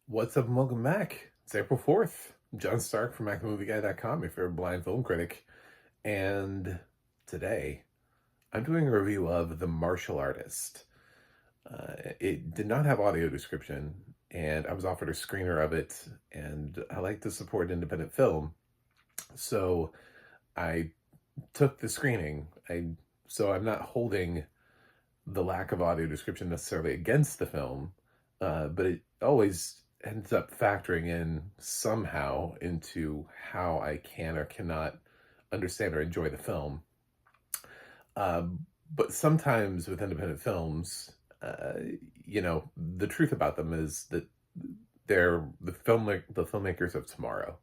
What's up and welcome back? It's April 4th. I'm John Stark from MacMovieGuy.com, your favorite blind film critic. And today, I'm doing a review of The Martial Artist. It did not have audio description, and I was offered a screener of it, and I like to support independent film. So I took the screening. So I'm not holding the lack of audio description necessarily against the film, but it always ends up factoring in somehow into how I can or cannot understand or enjoy the film. But sometimes with independent films, uh, the truth about them is that they're the filmmakers of tomorrow.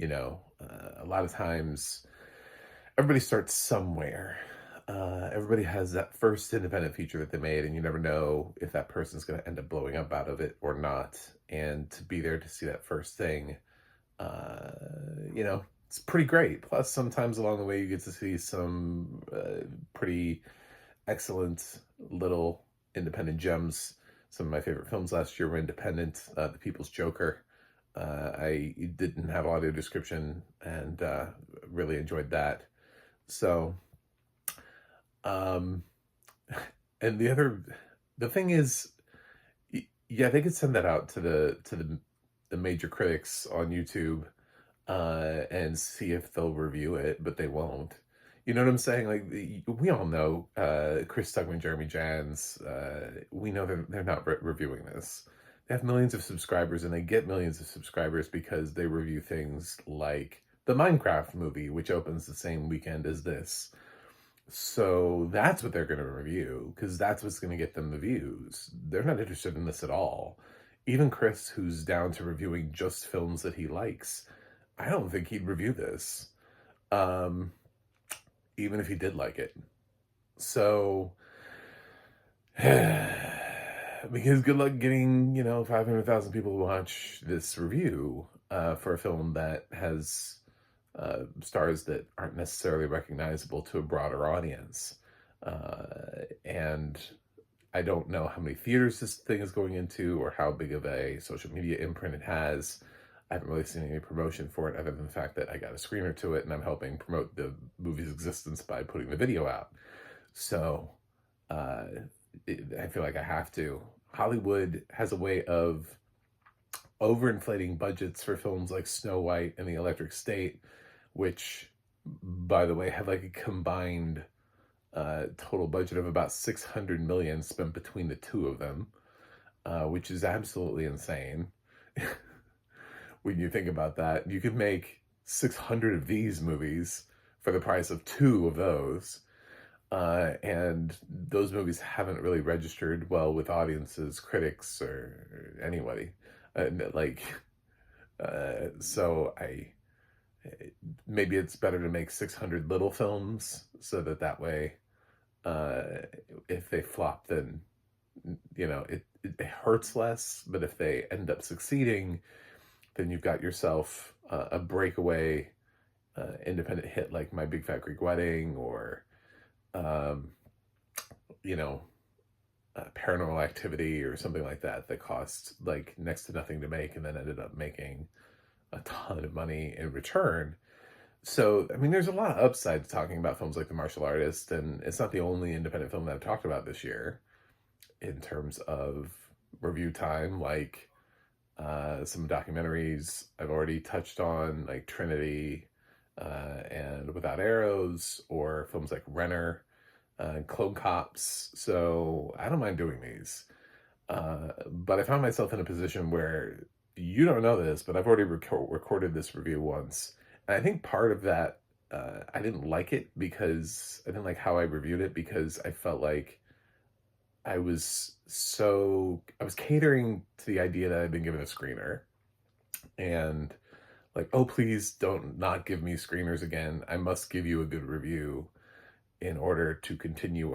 A lot of times everybody starts somewhere. Everybody has that first independent feature that they made, and you never know if that person's going to end up blowing up out of it or not. And to be there to see that first thing, uh, it's pretty great. Plus, sometimes along the way, you get to see some pretty excellent little independent gems. Some of my favorite films last year were independent. The People's Joker. I didn't have audio description and really enjoyed that. So, um, and the thing is, yeah, they could send that out to the major critics on YouTube, and see if they'll review it, but they won't. You know what I'm saying? Like we all know, Chris Tugman, Jeremy Jans. We know they're not reviewing this. They have millions of subscribers, and they get millions of subscribers because they review things like the Minecraft movie, which opens the same weekend as this. So that's what they're going to review because that's what's going to get them the views. They're not interested in this at all. Even Chris, who's down to reviewing just films that he likes, I don't think he'd review this, um, even if he did like it. So, because good luck getting 500,000 people to watch this review for a film that has stars that aren't necessarily recognizable to a broader audience. And I don't know how many theaters this thing is going into or how big of a social media imprint it has. I haven't really seen any promotion for it other than the fact that I got a screener to it and I'm helping promote the movie's existence by putting the video out. So uh, I feel like I have to. Hollywood has a way of overinflating budgets for films like Snow White and The Electric State, which, by the way, had like a combined total budget of about 600 million spent between the two of them, which is absolutely insane. When you think about that, you could make 600 of these movies for the price of two of those. And those movies haven't really registered well with audiences, critics, or anybody. Like, so maybe it's better to make 600 little films so that way, uh, if they flop, then it hurts less. But if they end up succeeding, then you've got yourself a breakaway independent hit like My Big Fat Greek Wedding or um, you know Paranormal Activity or something like that that cost like next to nothing to make and then ended up making a ton of money in return. So, I mean, there's a lot of upside to talking about films like The Martial Artist, and it's not the only independent film that I've talked about this year in terms of review time. Like some documentaries I've already touched on, like Trinity and Without Arrows, or films like Renner and Clone Cops. So I don't mind doing these. But I found myself in a position where you don't know this, but I've already recorded this review once. And I think part of that, I didn't like it because I didn't like how I reviewed it because I felt like I was catering to the idea that I'd been given a screener and like, oh, please don't not give me screeners again. I must give you a good review in order to continue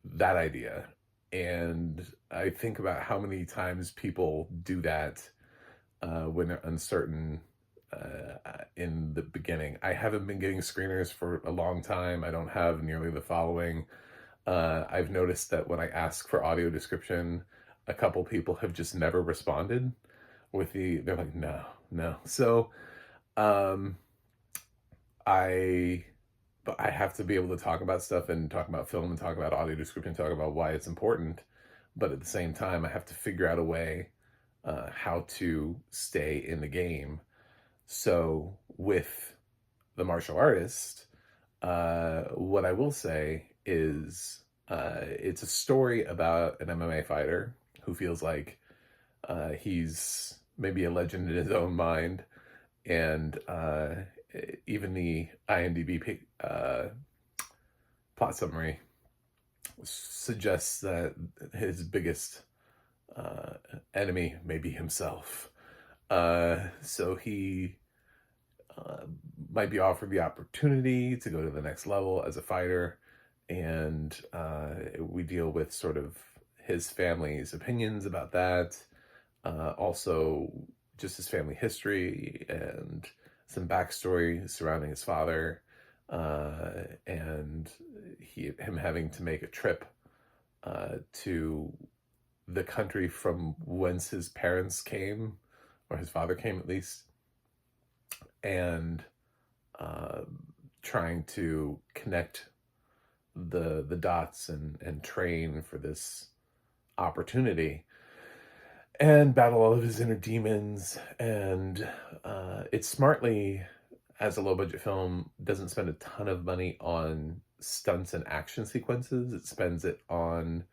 that idea. And I think about how many times people do that when they're uncertain in the beginning. I haven't been getting screeners for a long time. I don't have nearly the following. I've noticed that when I ask for audio description, a couple people have just never responded, they're like, no, no. So, um, I, but I have to be able to talk about stuff and talk about film and talk about audio description, talk about why it's important. But at the same time, I have to figure out a way how to stay in the game. So with The Martial Artist, what I will say is it's a story about an MMA fighter who feels like he's maybe a legend in his own mind, and even the IMDb plot summary suggests that his biggest uh, enemy may be himself. So he uh, might be offered the opportunity to go to the next level as a fighter, and we deal with sort of his family's opinions about that. Also, just his family history and some backstory surrounding his father, and him having to make a trip to the country from whence his parents came, or his father came at least, and uh, trying to connect the dots and train for this opportunity and battle all of his inner demons. And it smartly, as a low budget film, doesn't spend a ton of money on stunts and action sequences. It spends it on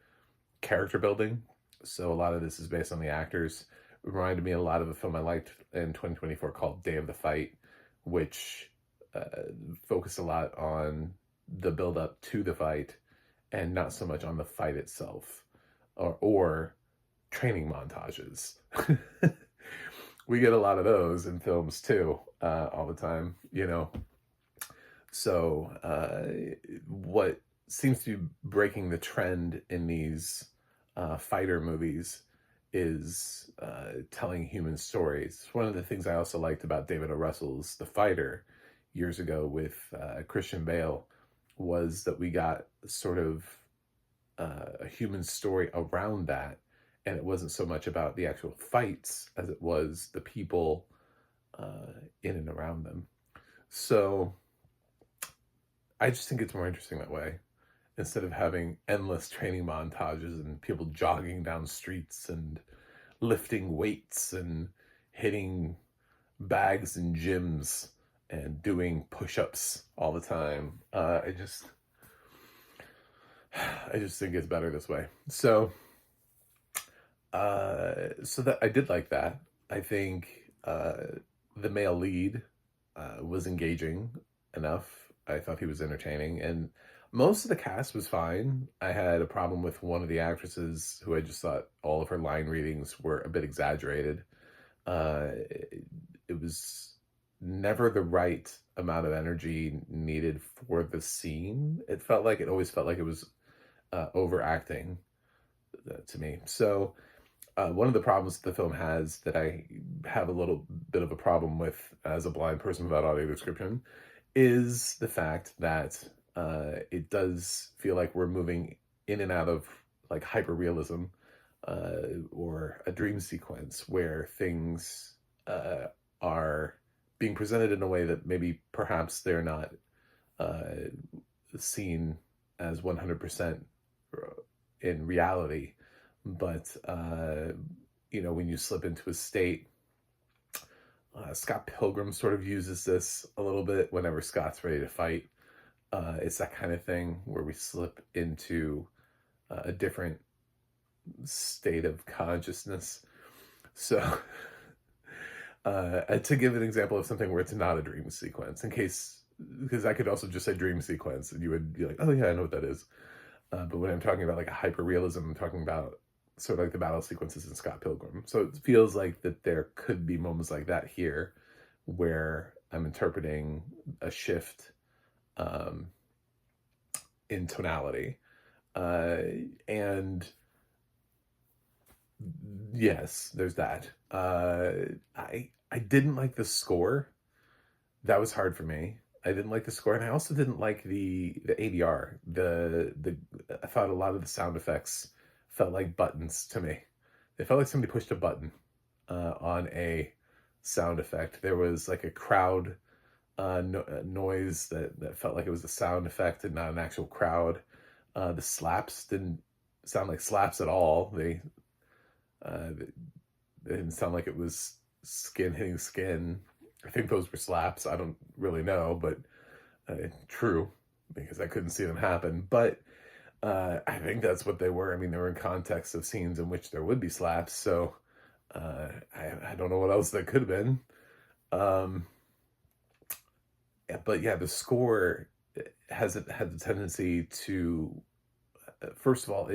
character building. So a lot of this is based on the actors. It reminded me a lot of a film I liked in 2024 called Day of the Fight, which focused a lot on the build up to the fight and not so much on the fight itself, or training montages. We get a lot of those in films too, all the time, you know. So what seems to be breaking the trend in these fighter movies is telling human stories. One of the things I also liked about David O. Russell's The Fighter years ago with Christian Bale was that we got sort of a human story around that, and it wasn't so much about the actual fights as it was the people in and around them. So I just think it's more interesting that way, instead of having endless training montages and people jogging down streets and lifting weights and hitting bags in gyms and doing push-ups all the time. I just think it's better this way. So so that I did like that. I think the male lead was engaging enough. I thought he was entertaining, and most of the cast was fine. I had a problem with one of the actresses who I just thought all of her line readings were a bit exaggerated. It was never the right amount of energy needed for the scene. It always felt like it was overacting to me. So one of the problems the film has that I have a little bit of a problem with as a blind person without audio description is the fact that it does feel like we're moving in and out of like hyper-realism, or a dream sequence where things are being presented in a way that maybe perhaps they're not uh, seen as 100% in reality. But when you slip into a state, Scott Pilgrim sort of uses this a little bit whenever Scott's ready to fight. It's that kind of thing where we slip into a different state of consciousness. So to give an example of something where it's not a dream sequence, because I could also just say dream sequence and you would be like, oh yeah, I know what that is. But when I'm talking about like a hyper-realism, I'm talking about sort of like the battle sequences in Scott Pilgrim. So it feels like that there could be moments like that here where I'm interpreting a shift in tonality. And yes, there's that. I didn't like the score. That was hard for me. I didn't like the score, and I also didn't like the ADR. I thought a lot of the sound effects felt like buttons to me. They felt like somebody pushed a button on on a sound effect. There was like a crowd noise that felt like it was a sound effect and not an actual crowd. The slaps didn't sound like slaps at all. They didn't sound like it was skin hitting skin. I think those were slaps. I don't really know, but true, because I couldn't see them happen. But I think that's what they were. I mean, they were in context of scenes in which there would be slaps. So I don't know what else that could have been. Um, but yeah, the score has had the tendency to, first of all,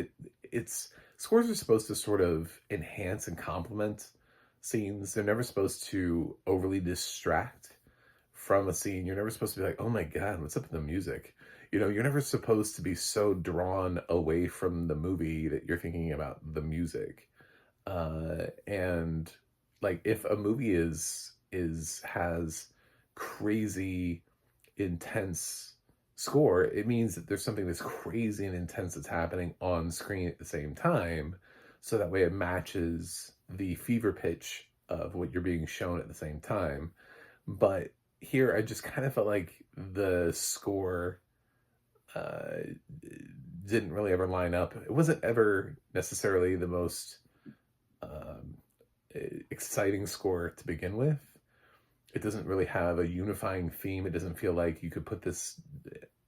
it's scores are supposed to sort of enhance and complement scenes. They're never supposed to overly distract from a scene. You're never supposed to be like, oh my God, what's up with the music? You know, you're never supposed to be so drawn away from the movie that you're thinking about the music. And like if a movie has crazy intense score, it means that there's something that's crazy and intense that's happening on screen at the same time. So that way it matches the fever pitch of what you're being shown at the same time. But here I just kind of felt like the score uh, didn't really ever line up. It wasn't ever necessarily the most um, exciting score to begin with. It doesn't really have a unifying theme. It doesn't feel like you could put this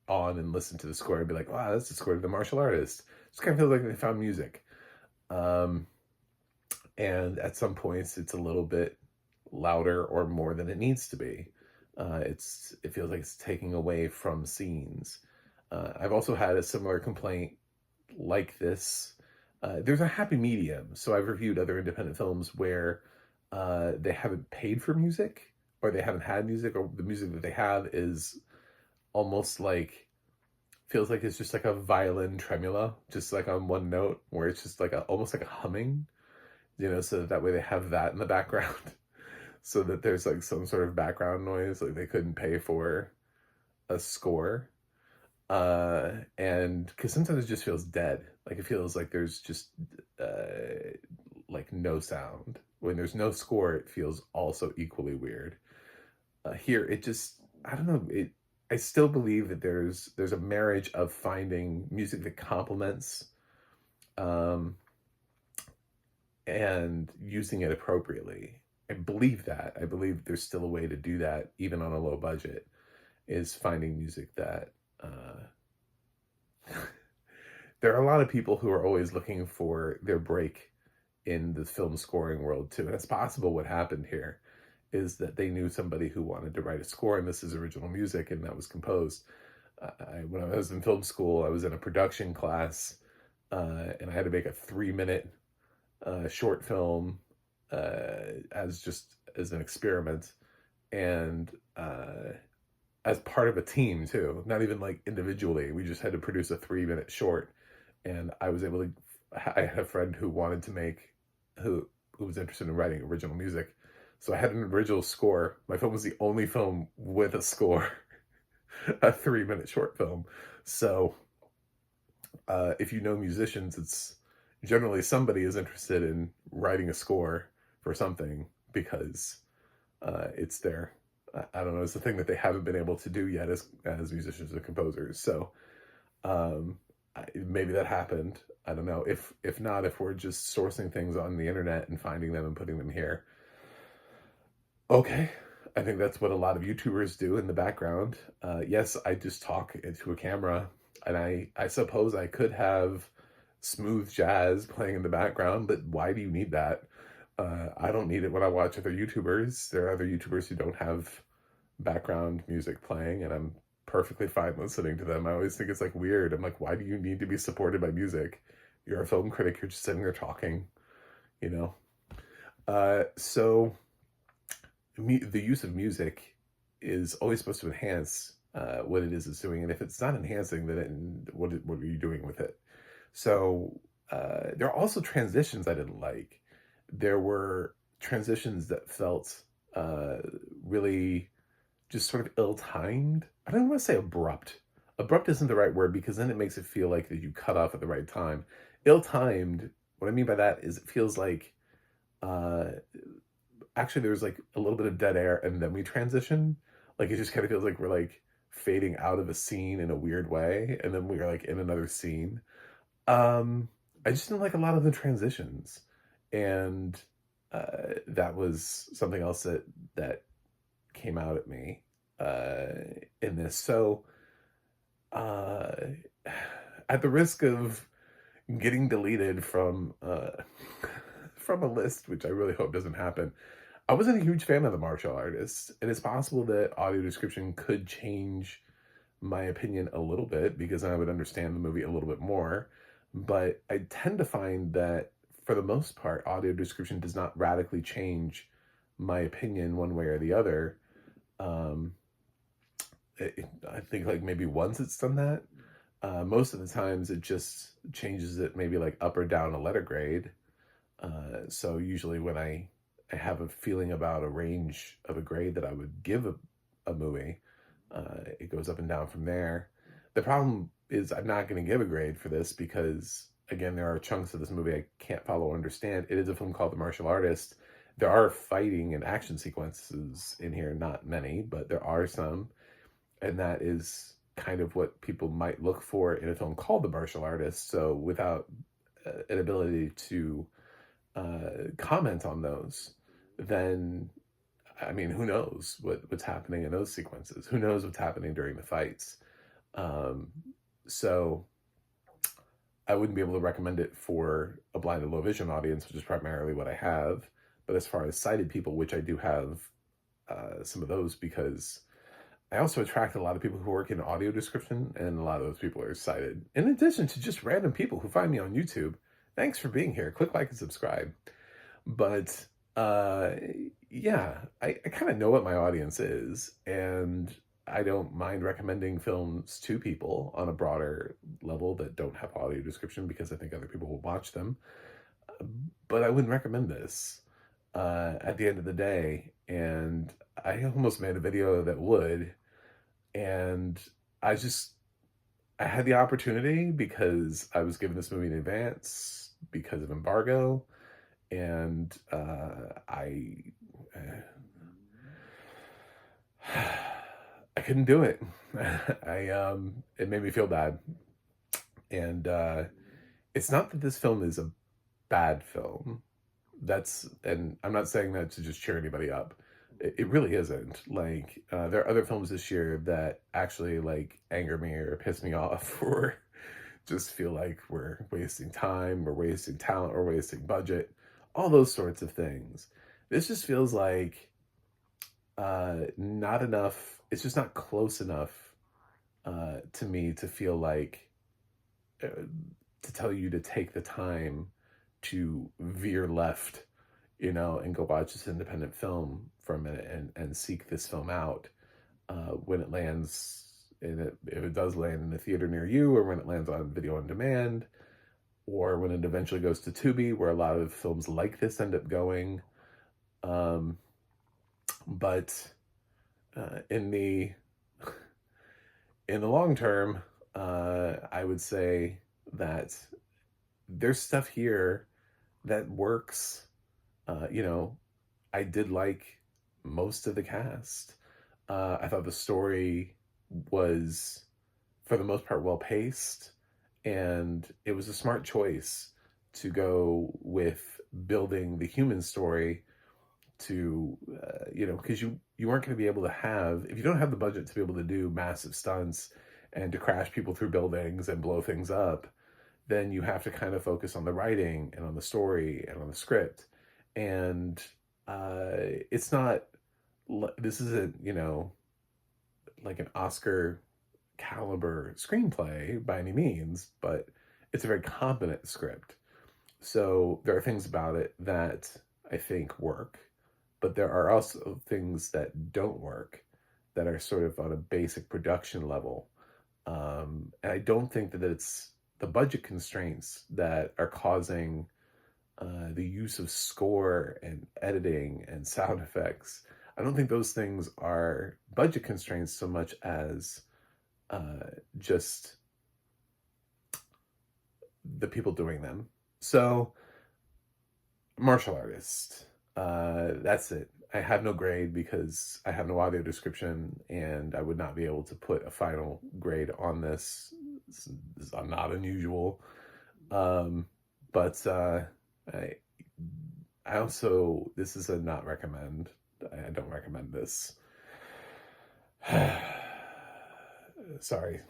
on and listen to the score and be like, wow, that's the score of the martial artist. It just kind of feels like they found music. Um, and at some points, it's a little bit louder or more than it needs to be. It feels like it's taking away from scenes. I've also had a similar complaint like this. There's a happy medium. So I've reviewed other independent films where they haven't paid for music, or they haven't had music, or the music that they have is almost like, feels like it's just like a violin tremolo, just like on one note, where it's just like almost like a humming, you know, so that way they have that in the background. So that there's like some sort of background noise, like they couldn't pay for a score. And because sometimes it just feels dead, like it feels like there's just like no sound. When there's no score, it feels also equally weird. Here it just, I don't know, I still believe that there's a marriage of finding music that complements um and using it appropriately. I believe that. I believe there's still a way to do that, even on a low budget, is finding music that there are a lot of people who are always looking for their break in the film scoring world too. And it's possible what happened here is that they knew somebody who wanted to write a score, and this is original music, and that was composed. When I was in film school, I was in a production class, and I had to make a 3-minute short film as an experiment, and as part of a team too, not even like individually. We just had to produce a 3-minute short, and I was able to. I had a friend who wanted to make, who was interested in writing original music, so I had an original score. My film was the only film with a score, a 3-minute short film. So if you know musicians, it's generally somebody is interested in writing a score for something because it's their, I don't know, it's the thing that they haven't been able to do yet as musicians and composers. So maybe that happened. I don't know. If not, if we're just sourcing things on the internet and finding them and putting them here, okay. I think that's what a lot of YouTubers do in the background. Yes, I just talk into a camera, and I suppose I could have smooth jazz playing in the background, but why do you need that? I don't need it when I watch other YouTubers. There are other YouTubers who don't have background music playing, and I'm perfectly fine listening to them. I always think it's like weird. I'm like, why do you need to be supported by music? You're a film critic. You're just sitting there talking, you know? So the use of music is always supposed to enhance what it is it's doing. And if it's not enhancing, then what are you doing with it? So there are also transitions I didn't like. There were transitions that felt really just sort of ill-timed. I don't want to say abrupt. Abrupt isn't the right word, because then it makes it feel like that you cut off at the right time. Ill-timed, what I mean by that is it feels like actually there was like a little bit of dead air and then we transition. Like it just kind of feels like we're like fading out of a scene in a weird way, and then we're like in another scene. Um, I just didn't like a lot of the transitions, and that was something else that came out at me uh, in this. So, uh, at the risk of getting deleted from from a list, which I really hope doesn't happen, I wasn't a huge fan of the martial artists, and it's possible that audio description could change my opinion a little bit because I would understand the movie a little bit more. But I tend to find that for the most part, audio description does not radically change my opinion one way or the other. Um, I think like maybe once it's done that. Most of the times it just changes it maybe like up or down a letter grade. So usually when I have a feeling about a range of a grade that I would give a movie, it goes up and down from there. The problem is I'm not going to give a grade for this because, again, there are chunks of this movie I can't follow or understand. It is a film called The Martial Artist. There are fighting and action sequences in here, not many, but there are some. And that is kind of what people might look for in a film called The Martial Artist. So without an ability to comment on those, then I mean, who knows what's happening in those sequences? Who knows what's happening during the fights? Um, so I wouldn't be able to recommend it for a blind and low vision audience, which is primarily what I have. But as far as sighted people, which I do have some of those, because I also attract a lot of people who work in audio description, and a lot of those people are sighted. In addition to just random people who find me on YouTube. Thanks for being here. Click like and subscribe. But uh, yeah, I kind of know what my audience is, and I don't mind recommending films to people on a broader level that don't have audio description because I think other people will watch them. But I wouldn't recommend this at the end of the day. And I almost made a video that would, and I just I had the opportunity because I was given this movie in advance because of embargo, and I couldn't do it. It made me feel bad, and it's not that this film is a bad film. And I'm not saying that to just cheer anybody up. It really isn't. Like there are other films this year that actually like anger me or piss me off, or just feel like we're wasting time, we're wasting talent, we're wasting budget, all those sorts of things. This just feels like not enough. It's just not close enough to me to feel like uh, to tell you to take the time to veer left, and go watch this independent film for a minute and seek this film out when it lands in it, if it does land in a theater near you, or when it lands on video on demand, or when it eventually goes to Tubi, where a lot of films like this end up going. Um, but in the in the long term, I would say that there's stuff here that works. You know, I did like most of the cast. I thought the story was, for the most part, well paced, and it was a smart choice to go with building the human story to, because you weren't going to be able to have, if you don't have the budget to be able to do massive stunts and to crash people through buildings and blow things up, then you have to kind of focus on the writing and on the story and on the script. And it's not, this isn't, like an Oscar caliber screenplay by any means, but it's a very competent script. So there are things about it that I think work, but there are also things that don't work that are sort of on a basic production level. And I don't think that it's the budget constraints that are causing the use of score and editing and sound effects. I don't think those things are budget constraints so much as just the people doing them. So, martial artist. That's it. I have no grade because I have no audio description, and I would not be able to put a final grade on this. This is not unusual. Um, but I, I also, this is a not recommend. I don't recommend this. Sorry.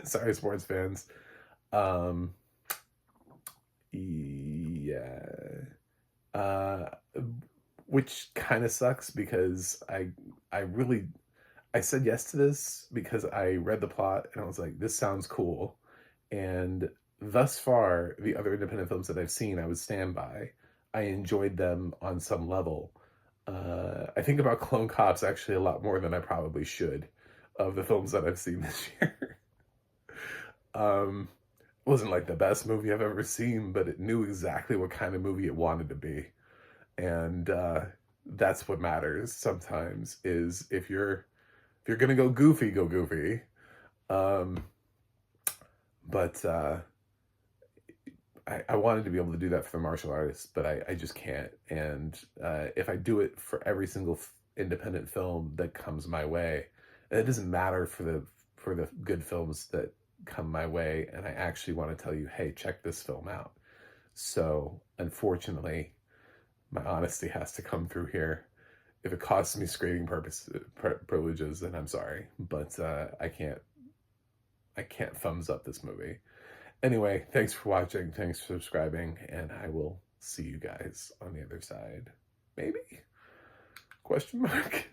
Sorry, sports fans. Um, yeah. Uh, which kind of sucks because I really, I said yes to this because I read the plot and I was like, this sounds cool. And thus far, the other independent films that I've seen, I would stand by. I enjoyed them on some level. I think about Clone Cops actually a lot more than I probably should of the films that I've seen this year. um, wasn't like the best movie I've ever seen, but it knew exactly what kind of movie it wanted to be. And that's what matters sometimes is if you're gonna go goofy, go goofy. Um, but I wanted to be able to do that for the martial artists, but I just can't. And if I do it for every single independent film that comes my way, it doesn't matter for the good films that come my way. And I actually want to tell you, hey, check this film out. So unfortunately, my honesty has to come through here. If it costs me screening privileges, then I'm sorry, but I can't thumbs up this movie. Anyway, thanks for watching, thanks for subscribing, and I will see you guys on the other side. Maybe? Question mark?